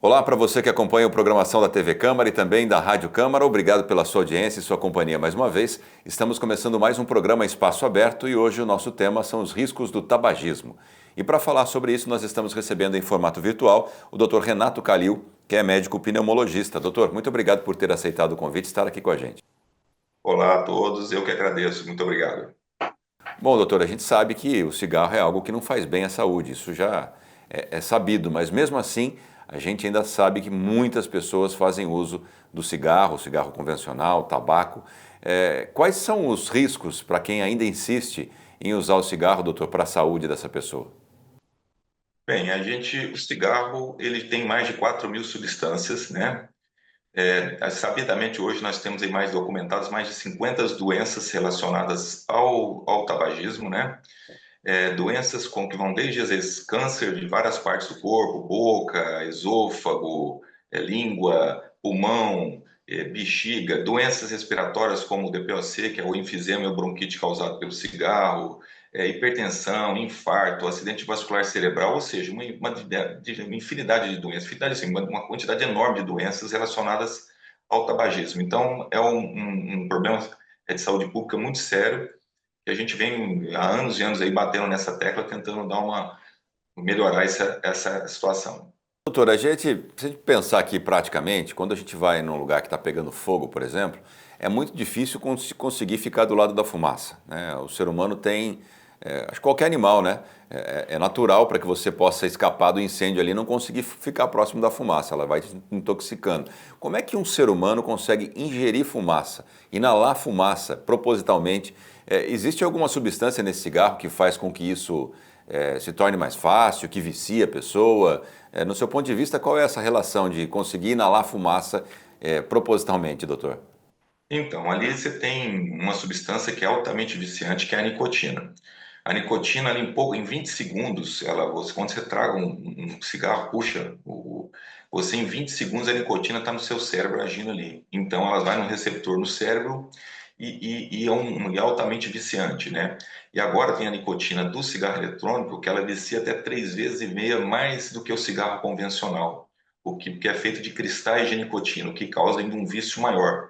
Olá para você que acompanha a programação da TV Câmara e também da Rádio Câmara. Obrigado pela sua audiência e sua companhia mais uma vez. Estamos começando mais um programa Espaço Aberto e hoje o nosso tema são os riscos do tabagismo. E para falar sobre isso, nós estamos recebendo em formato virtual o Dr. Renato Calil, que é médico pneumologista. Doutor, muito obrigado por ter aceitado o convite e estar aqui com a gente. Olá a todos, eu que agradeço, muito obrigado. Bom, doutor, a gente sabe que o cigarro é algo que não faz bem à saúde, isso já é sabido, mas mesmo assim a gente ainda sabe que muitas pessoas fazem uso do cigarro, cigarro convencional, tabaco. Quais são os riscos para quem ainda insiste em usar o cigarro, doutor, para a saúde dessa pessoa? Bem, o cigarro, ele tem mais de 4.000 substâncias, né? Sabidamente hoje nós temos aí mais documentadas mais de 50 doenças relacionadas ao tabagismo, né? Doenças com que vão desde, às vezes, câncer de várias partes do corpo, boca, esôfago, língua, pulmão, bexiga, doenças respiratórias como o DPOC, que é o enfisema e o bronquite causado pelo cigarro, hipertensão, infarto, acidente vascular cerebral, ou seja, uma infinidade de doenças, infinidade, assim, uma quantidade enorme de doenças relacionadas ao tabagismo. Então, é um problema de saúde pública muito sério, que a gente vem há anos e anos aí batendo nessa tecla, tentando melhorar essa situação. Doutor, se a gente pensar aqui praticamente, quando a gente vai num lugar que está pegando fogo, por exemplo, é muito difícil conseguir ficar do lado da fumaça, né? O ser humano tem, acho que qualquer animal, né? É natural para que você possa escapar do incêndio ali e não conseguir ficar próximo da fumaça, ela vai te intoxicando. Como é que um ser humano consegue ingerir fumaça, inalar fumaça propositalmente? Existe alguma substância nesse cigarro que faz com que isso se torne mais fácil, que vicia a pessoa? No seu ponto de vista, qual é essa relação de conseguir inalar fumaça propositalmente, doutor? Então, ali você tem uma substância que é altamente viciante, que é a nicotina. A nicotina, ali, em 20 segundos, quando você traga um cigarro, você em 20 segundos a nicotina está no seu cérebro agindo ali. Então, ela vai no receptor no cérebro e é altamente viciante, né? E agora tem a nicotina do cigarro eletrônico, que ela vicia até 3,5 vezes mais do que o cigarro convencional, porque é feito de cristais de nicotina, o que causa ainda um vício maior.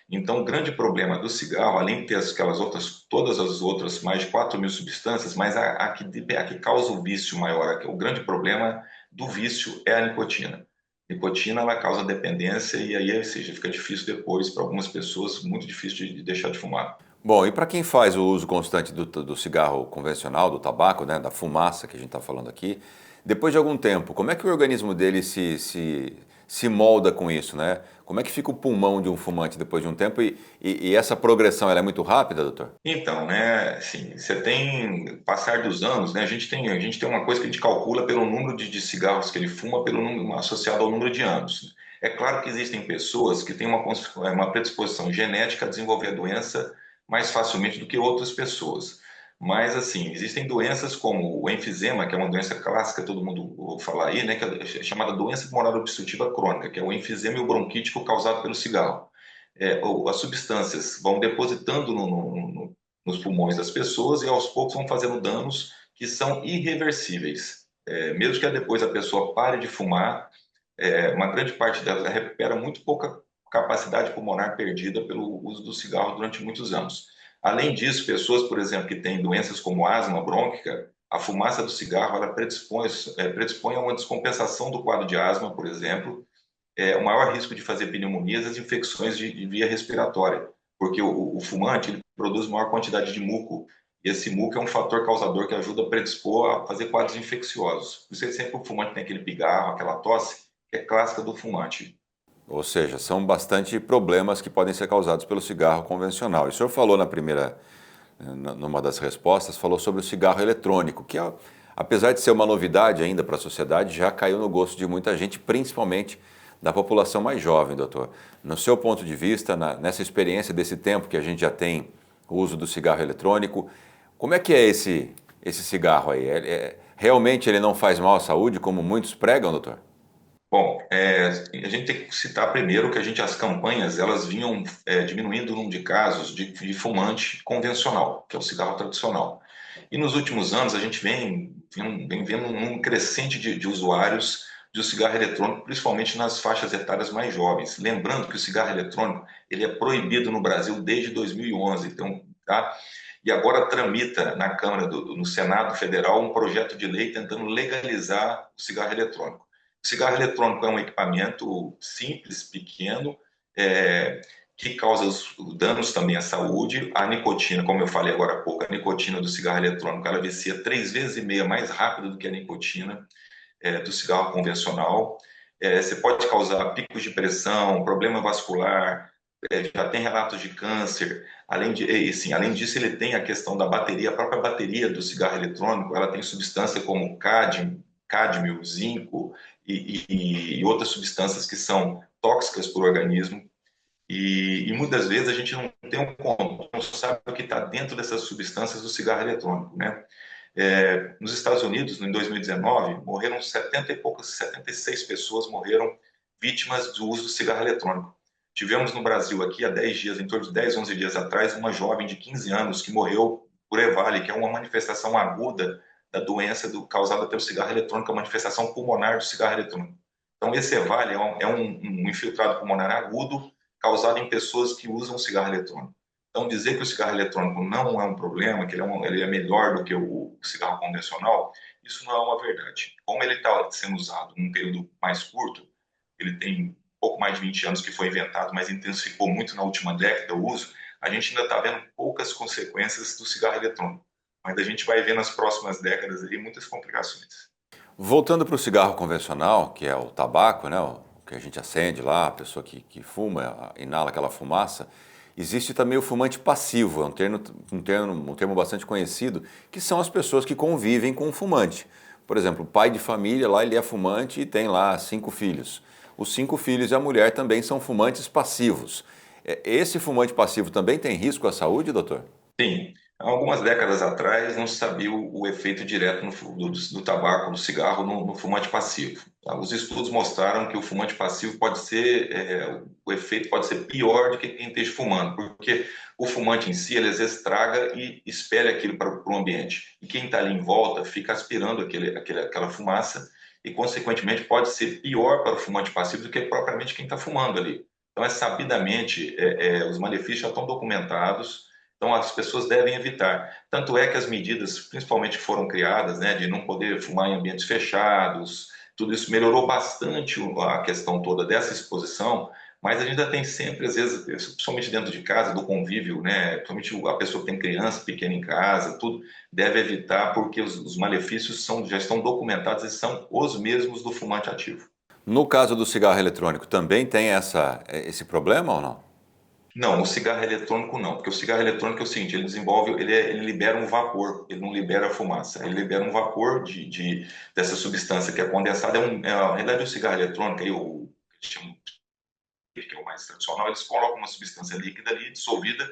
Então, o grande problema do cigarro, além de ter aquelas outras, todas as outras mais de 4.000 substâncias, mas a que causa o vício maior, o grande problema do vício é a nicotina. A nicotina, ela causa dependência e aí, ou seja, fica difícil depois, para algumas pessoas, muito difícil de deixar de fumar. Bom, e para quem faz o uso constante do cigarro convencional, do tabaco, né, da fumaça que a gente está falando aqui, depois de algum tempo, como é que o organismo dele se molda com isso, né? Como é que fica o pulmão de um fumante depois de um tempo? E essa progressão, ela é muito rápida, doutor? Então, né, assim, você tem, passar dos anos, né, a gente tem uma coisa que a gente calcula pelo número de cigarros que ele fuma, pelo número, associado ao número de anos. É claro que existem pessoas que têm uma predisposição genética a desenvolver a doença mais facilmente do que outras pessoas. Mas, assim, existem doenças como o enfisema, que é uma doença clássica, todo mundo ouve falar aí, né, que é chamada doença pulmonar obstrutiva crônica, que é o enfisema e o bronquítico causado pelo cigarro. As substâncias vão depositando nos pulmões das pessoas e aos poucos vão fazendo danos que são irreversíveis. Mesmo que depois a pessoa pare de fumar, uma grande parte dela recupera muito pouca capacidade pulmonar perdida pelo uso do cigarro durante muitos anos. Além disso, pessoas, por exemplo, que têm doenças como asma brônquica, a fumaça do cigarro ela predispõe a uma descompensação do quadro de asma, por exemplo, o maior risco de fazer pneumonias é as infecções de via respiratória, porque o fumante ele produz maior quantidade de muco, e esse muco é um fator causador que ajuda a predispor a fazer quadros infecciosos. Por isso, sempre o fumante tem aquele pigarro, aquela tosse, que é clássica do fumante. Ou seja, são bastante problemas que podem ser causados pelo cigarro convencional. E o senhor falou numa das respostas, falou sobre o cigarro eletrônico, que apesar de ser uma novidade ainda para a sociedade, já caiu no gosto de muita gente, principalmente da população mais jovem, doutor. No seu ponto de vista, nessa experiência desse tempo que a gente já tem o uso do cigarro eletrônico, como é que é esse cigarro aí? Realmente ele não faz mal à saúde, como muitos pregam, doutor? Bom, a gente tem que citar primeiro que as campanhas elas vinham diminuindo o número de casos de fumante convencional, que é o cigarro tradicional. E nos últimos anos a gente vem vendo um número crescente de usuários do cigarro eletrônico, principalmente nas faixas etárias mais jovens. Lembrando que o cigarro eletrônico ele é proibido no Brasil desde 2011, então, tá? E agora tramita na Câmara, no Senado Federal, um projeto de lei tentando legalizar o cigarro eletrônico. O cigarro eletrônico é um equipamento simples, pequeno, é, que causa os danos também à saúde. A nicotina, como eu falei agora há pouco, a nicotina do cigarro eletrônico, ela vicia 3,5 vezes mais rápido do que a nicotina do cigarro convencional. Você pode causar picos de pressão, problema vascular, já tem relatos de câncer. Além disso, ele tem a questão da bateria, a própria bateria do cigarro eletrônico, ela tem substância como cádmio, zinco e outras substâncias que são tóxicas para o organismo. E muitas vezes a gente não tem um controle, não sabe o que está dentro dessas substâncias do cigarro eletrônico, né? Nos Estados Unidos, em 2019, morreram 70 e poucas, 76 pessoas morreram vítimas do uso do cigarro eletrônico. Tivemos no Brasil aqui há 10 dias, em torno de 10, 11 dias atrás, uma jovem de 15 anos que morreu por EVALI, que é uma manifestação aguda da doença causada pelo cigarro eletrônico, a manifestação pulmonar do cigarro eletrônico. Então, esse EVALI é um infiltrado pulmonar agudo causado em pessoas que usam cigarro eletrônico. Então, dizer que o cigarro eletrônico não é um problema, que ele é melhor do que o cigarro convencional, isso não é uma verdade. Como ele está sendo usado num período mais curto, ele tem pouco mais de 20 anos que foi inventado, mas intensificou muito na última década o uso, a gente ainda está vendo poucas consequências do cigarro eletrônico. Mas a gente vai ver nas próximas décadas aí muitas complicações. Voltando para o cigarro convencional, que é o tabaco, né, o que a gente acende lá, a pessoa que fuma, inala aquela fumaça, existe também o fumante passivo, é um termo bastante conhecido, que são as pessoas que convivem com o fumante. Por exemplo, o pai de família lá, ele é fumante e tem lá 5 filhos. Os 5 filhos e a mulher também são fumantes passivos. Esse fumante passivo também tem risco à saúde, doutor? Sim, há algumas décadas atrás não se sabia o efeito direto do tabaco, do cigarro no fumante passivo. Tá? Os estudos mostraram que o fumante passivo o efeito pode ser pior do que quem esteja fumando, porque o fumante em si, ele às vezes traga e espelha aquilo para o ambiente. E quem está ali em volta fica aspirando aquela fumaça e, consequentemente, pode ser pior para o fumante passivo do que propriamente quem está fumando ali. Então, sabidamente, os malefícios já estão documentados. Então, as pessoas devem evitar. Tanto é que as medidas, principalmente, foram criadas, né, de não poder fumar em ambientes fechados, tudo isso melhorou bastante a questão toda dessa exposição, mas a gente ainda tem sempre, às vezes, principalmente dentro de casa, do convívio, né, principalmente a pessoa que tem criança pequena em casa, tudo, deve evitar, porque os malefícios já estão documentados e são os mesmos do fumante ativo. No caso do cigarro eletrônico, também tem esse problema ou não? Não, o cigarro eletrônico não, porque o cigarro eletrônico é o seguinte, ele libera um vapor, ele não libera fumaça, ele libera um vapor dessa substância que é condensada, na realidade o cigarro eletrônico, aí, que é o mais tradicional, eles colocam uma substância líquida ali, dissolvida,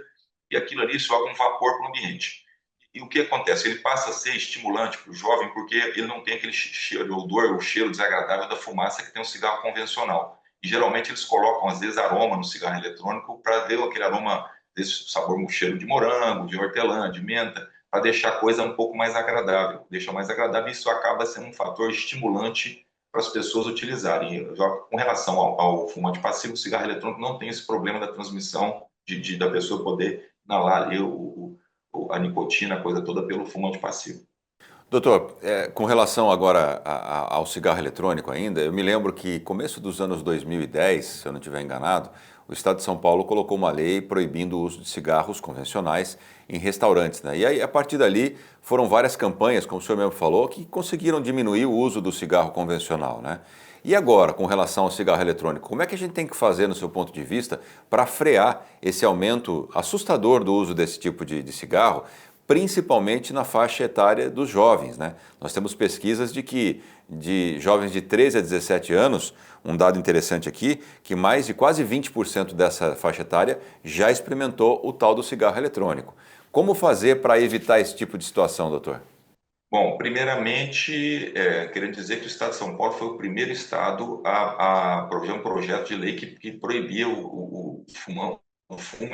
e aquilo ali joga um vapor para o ambiente. E o que acontece? Ele passa a ser estimulante para o jovem porque ele não tem aquele cheiro, odor, o cheiro desagradável da fumaça que tem um cigarro convencional. E geralmente eles colocam, às vezes, aroma no cigarro eletrônico para dar aquele aroma, desse sabor, um cheiro de morango, de hortelã, de menta, para deixar a coisa um pouco mais agradável. Deixa mais agradável e isso acaba sendo um fator estimulante para as pessoas utilizarem. Já com relação ao fumante passivo, o cigarro eletrônico não tem esse problema da transmissão da pessoa poder inalar ali a nicotina, a coisa toda pelo fumante passivo. Doutor, com relação agora ao cigarro eletrônico ainda, eu me lembro que começo dos anos 2010, se eu não estiver enganado, o Estado de São Paulo colocou uma lei proibindo o uso de cigarros convencionais em restaurantes, né? E aí, a partir dali, foram várias campanhas, como o senhor mesmo falou, que conseguiram diminuir o uso do cigarro convencional, né? E agora, com relação ao cigarro eletrônico, como é que a gente tem que fazer, no seu ponto de vista, para frear esse aumento assustador do uso desse tipo de cigarro, principalmente na faixa etária dos jovens, né? Nós temos pesquisas de jovens de 13 a 17 anos, um dado interessante aqui, que mais de quase 20% dessa faixa etária já experimentou o tal do cigarro eletrônico. Como fazer para evitar esse tipo de situação, doutor? Bom, primeiramente, querendo dizer que o Estado de São Paulo foi o primeiro estado a prover um projeto de lei que proibia o fumo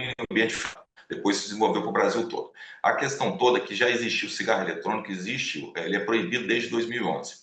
em ambiente fechado. Depois se desenvolveu para o Brasil todo. A questão toda é que já existiu o cigarro eletrônico, ele é proibido desde 2011.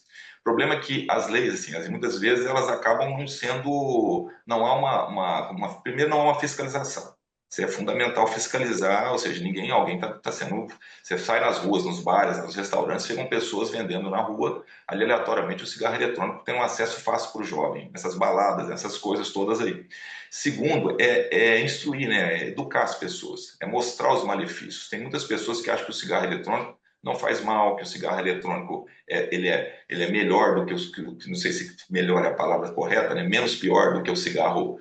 O problema é que as leis, assim, muitas vezes elas acabam não sendo, não há primeiro não há uma fiscalização. Isso é fundamental fiscalizar, ou seja, alguém está sendo, você sai nas ruas, nos bares, nos restaurantes, chegam pessoas vendendo na rua, ali aleatoriamente o cigarro eletrônico tem um acesso fácil para o jovem, essas baladas, essas coisas todas aí. Segundo, é instruir, né, é educar as pessoas, é mostrar os malefícios. Tem muitas pessoas que acham que o cigarro eletrônico não faz mal, que o cigarro eletrônico ele é melhor do que não sei se melhor é a palavra correta, né? Menos pior do que o cigarro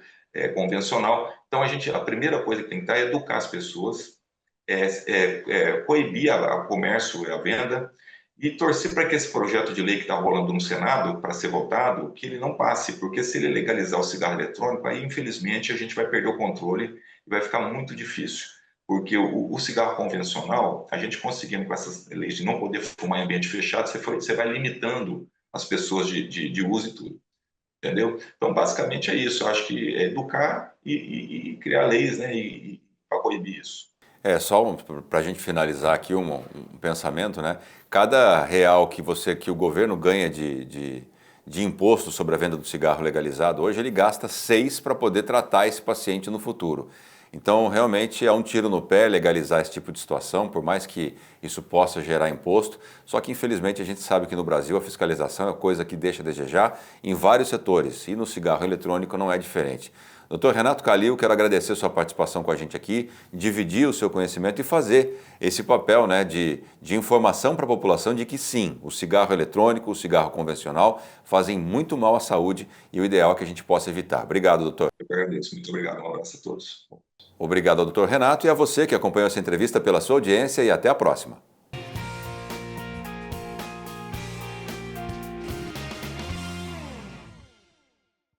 convencional. Então a primeira coisa que tem que estar é educar as pessoas, coibir o comércio, a venda e torcer para que esse projeto de lei que está rolando no Senado para ser votado, que ele não passe, porque se ele legalizar o cigarro eletrônico, aí infelizmente a gente vai perder o controle e vai ficar muito difícil. Porque o cigarro convencional, a gente conseguindo com essas leis de não poder fumar em ambiente fechado, você vai limitando as pessoas de uso e tudo, entendeu? Então, basicamente é isso. Eu acho que é educar e criar leis, né, para coibir isso. Só para a gente finalizar aqui um pensamento, né? Cada real que o governo ganha de imposto sobre a venda do cigarro legalizado, hoje ele gasta 6 para poder tratar esse paciente no futuro. Então, realmente é um tiro no pé legalizar esse tipo de situação, por mais que isso possa gerar imposto. Só que, infelizmente, a gente sabe que no Brasil a fiscalização é coisa que deixa a desejar em vários setores, e no cigarro eletrônico não é diferente. Dr. Renato Calil, quero agradecer sua participação com a gente aqui, dividir o seu conhecimento e fazer esse papel, né, de informação para a população de que sim, o cigarro eletrônico, o cigarro convencional fazem muito mal à saúde e o ideal é que a gente possa evitar. Obrigado, doutor. Eu agradeço, muito obrigado, um abraço a todos. Obrigado ao Dr. Renato e a você que acompanhou essa entrevista pela sua audiência e até a próxima.